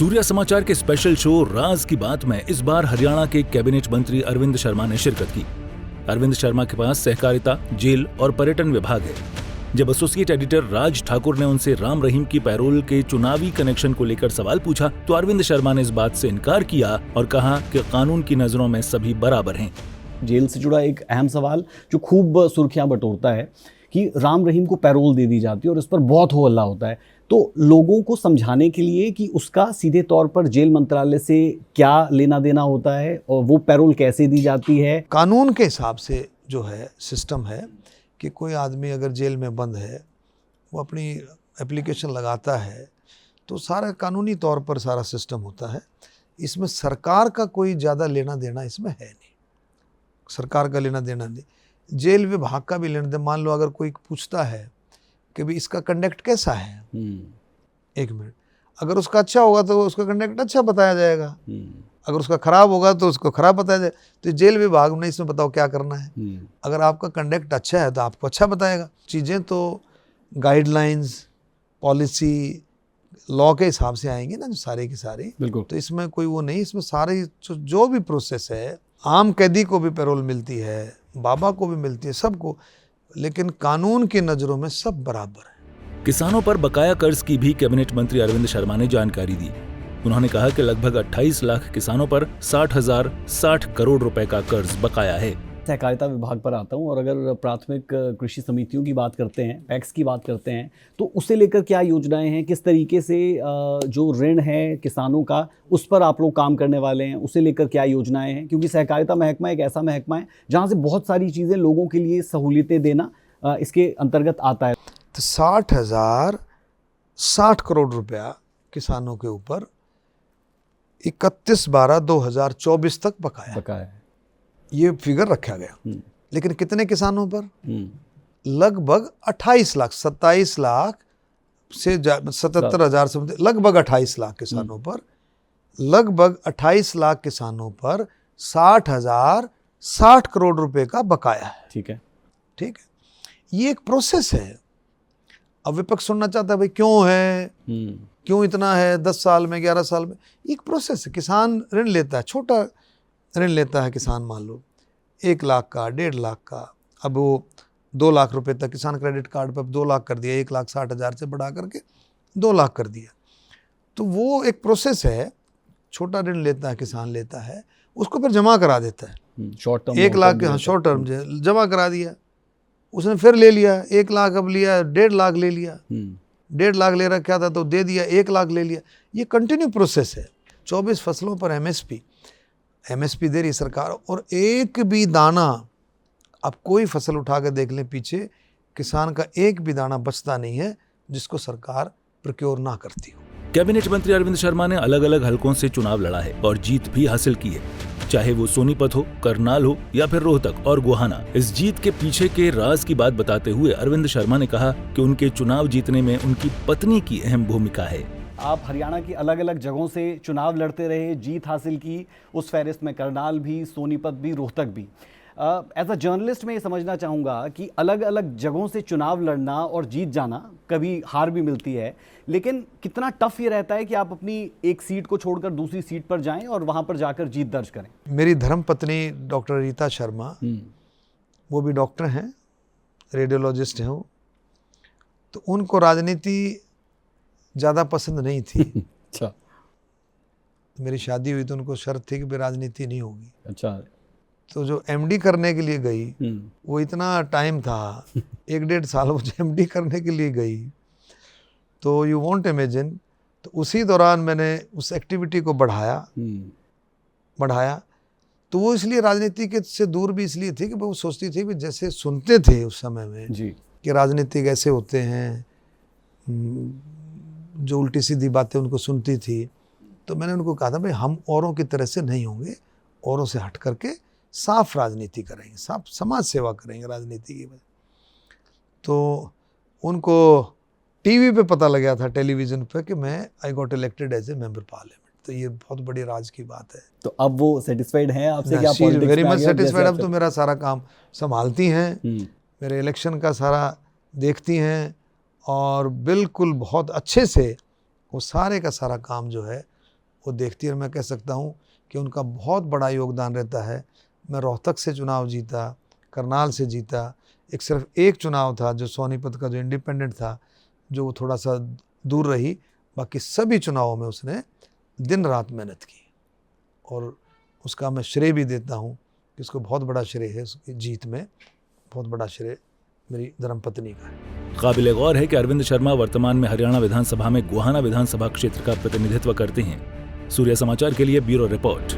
सूर्या समाचार के special show राज की बात में इस बार हरियाणा के कैबिनेट मंत्री अरविंद शर्मा ने शिरकत की। अरविंद शर्मा के पास सहकारिता, जेल और पर्यटन विभाग है। जब एसोसिएट एडिटर राज ठाकुर ने उनसे राम रहीम की पैरोल के चुनावी कनेक्शन को लेकर सवाल पूछा तो अरविंद शर्मा ने इस बात से इनकार किया और कहा कि कानून की नजरों में सभी बराबर हैं। जेल से जुड़ा एक अहम सवाल जो खूब सुर्खियां बटोरता है कि राम रहीम को पैरोल दे दी जाती है और इस पर बहुत हो हल्ला होता है। तो लोगों को समझाने के लिए कि उसका सीधे तौर पर जेल मंत्रालय से क्या लेना देना होता है और वो पैरोल कैसे दी जाती है। कानून के हिसाब से जो है सिस्टम है कि कोई आदमी अगर जेल में बंद है, वो अपनी एप्लीकेशन लगाता है तो सारा कानूनी तौर पर सारा सिस्टम होता है। इसमें सरकार का कोई ज़्यादा लेना देना इसमें है नहीं, सरकार का लेना देना नहीं, जेल विभाग का भी लेना देना। मान लो अगर कोई पूछता है कि भी इसका कंडक्ट कैसा है, एक मिनट, अगर उसका अच्छा होगा तो उसका कंडक्ट अच्छा बताया जाएगा, अगर उसका खराब होगा तो उसको खराब बताया जाएगा। तो जेल विभाग ने इसमें बताओ क्या करना है। अगर आपका कंडक्ट अच्छा है तो आपको अच्छा बताएगा। चीज़ें तो गाइडलाइंस, पॉलिसी, लॉ के हिसाब से आएंगी ना, जो सारे की सारी। बिल्कुल। तो इसमें कोई वो नहीं, इसमें सारे जो भी प्रोसेस है, आम कैदी को भी पैरोल मिलती है, बाबा को भी मिलती है, सबको, लेकिन कानून की नज़रों में सब बराबर है। किसानों पर बकाया कर्ज की भी कैबिनेट मंत्री अरविंद शर्मा ने जानकारी दी। उन्होंने कहा कि लगभग 28 लाख किसानों पर 60 करोड़ रुपए का कर्ज बकाया है। सहकारिता विभाग पर आता हूँ और अगर प्राथमिक कृषि समितियों की बात करते हैं, पैक्स की बात करते हैं, तो उसे लेकर क्या योजनाएं हैं, किस तरीके से जो ऋण है किसानों का उस पर आप लोग काम करने वाले हैं, उसे लेकर क्या योजनाएं हैं? क्योंकि सहकारिता महकमा एक ऐसा महकमा है जहाँ से बहुत सारी चीज़ें लोगों के लिए सहूलियतें देना इसके अंतर्गत आता है। तो 60 करोड़ रुपया किसानों के ऊपर 31/12/2024 तक बकाया है। ये फिगर रखा गया। लेकिन कितने किसानों पर? लगभग 28 लाख, 27 लाख से 77,000 से लगभग 28 लाख किसानों पर, लगभग 28 लाख किसानों पर 60 करोड़ रुपए का बकाया है। ठीक है। ये एक प्रोसेस है। अब विपक्ष सुनना चाहता है भाई क्यों है, क्यों इतना है, 10 साल में, 11 साल में। एक प्रोसेस है। किसान ऋण लेता है, छोटा ऋण लेता है किसान, मान लो 1 लाख का, 1.5 लाख का, अब वो 2 लाख रुपए तक किसान क्रेडिट कार्ड पर 2 लाख कर दिया, 1,60,000 से बढ़ा करके 2 लाख कर दिया। तो वो एक प्रोसेस है। छोटा ऋण लेता है किसान, लेता है, उसको फिर जमा करा देता है। शॉर्ट टर्म 1 लाख, हाँ शॉर्ट टर्म जमा करा दिया, उसने फिर ले लिया 1 लाख, अब लिया 1.5 लाख ले लिया, 1.5 लाख ले रखा था तो दे दिया, 1 लाख ले लिया। ये कंटिन्यू प्रोसेस है। 24 फसलों पर एमएसपी दे रही सरकार, और एक भी दाना, अब कोई फसल उठा कर देख लें पीछे, किसान का एक भी दाना बचता नहीं है जिसको सरकार प्रोक्योर ना करती हो। कैबिनेट मंत्री अरविंद शर्मा ने अलग अलग हलकों से चुनाव लड़ा है और जीत भी हासिल की है, चाहे वो सोनीपत हो, करनाल हो या फिर रोहतक और गोहाना। इस जीत के पीछे के राज की बात बताते हुए अरविंद शर्मा ने कहा कि उनके चुनाव जीतने में उनकी पत्नी की अहम भूमिका है। आप हरियाणा की अलग अलग जगहों से चुनाव लड़ते रहे, जीत हासिल की, उस फहरिस्त में करनाल भी, सोनीपत भी, रोहतक भी। एज अ जर्नलिस्ट मैं ये समझना चाहूँगा कि अलग अलग जगहों से चुनाव लड़ना और जीत जाना, कभी हार भी मिलती है, लेकिन कितना टफ ये रहता है कि आप अपनी एक सीट को छोड़कर दूसरी सीट पर जाएं और वहाँ पर जाकर जीत दर्ज करें। मेरी धर्मपत्नी डॉक्टर रीता शर्मा, वो भी डॉक्टर हैं, रेडियोलॉजिस्ट हैं वो, तो उनको राजनीति ज़्यादा पसंद नहीं थी। अच्छा। मेरी शादी हुई तो उनको शर्त थी कि राजनीति नहीं होगी। अच्छा। तो जो एमडी करने के लिए गई, वो इतना टाइम था, 1-1.5 साल वो एमडी करने के लिए गई, तो यू वॉन्ट इमेजिन। तो उसी दौरान मैंने उस एक्टिविटी को बढ़ाया। तो वो इसलिए राजनीति के से दूर भी इसलिए थी कि वो सोचती थी कि जैसे सुनते थे उस समय में जी कि राजनीतिक ऐसे होते हैं, जो उल्टी सीधी बातें उनको सुनती थी। तो मैंने उनको कहा था भाई हम औरों की तरह से नहीं होंगे, औरों से हट करके साफ राजनीति करेंगे, साफ समाज सेवा करेंगे राजनीति की वजह। तो उनको टीवी पे पता लगा था, टेलीविज़न पे, कि मैं I got elected as a member parliament. तो ये बहुत बड़ी राज की बात है। तो अब वो सेटिस्फाइड हैं आपसे कि आप पॉलिटिक्स वेरी में आ मच गए? अब सेटिस्फाइड। जैसे अब तो मेरा सारा काम संभालती हैं, मेरे इलेक्शन का सारा देखती हैं, और बिल्कुल बहुत अच्छे से वो सारे का सारा काम जो है वो देखती है। और मैं कह सकता हूँ कि उनका बहुत बड़ा योगदान रहता है। मैं रोहतक से चुनाव जीता, करनाल से जीता, एक सिर्फ एक चुनाव था जो सोनीपत का जो इंडिपेंडेंट था, जो वो थोड़ा सा दूर रही, बाकी सभी चुनावों में उसने दिन रात मेहनत की। और उसका मैं श्रेय भी देता हूँ कि उसको बहुत बड़ा श्रेय है, उसकी जीत में बहुत बड़ा श्रेय मेरी धर्मपत्नी का है। काबिल गौर है कि अरविंद शर्मा वर्तमान में हरियाणा विधानसभा में गोहाना विधानसभा क्षेत्र का प्रतिनिधित्व करते हैं। सूर्य समाचार के लिए ब्यूरो रिपोर्ट।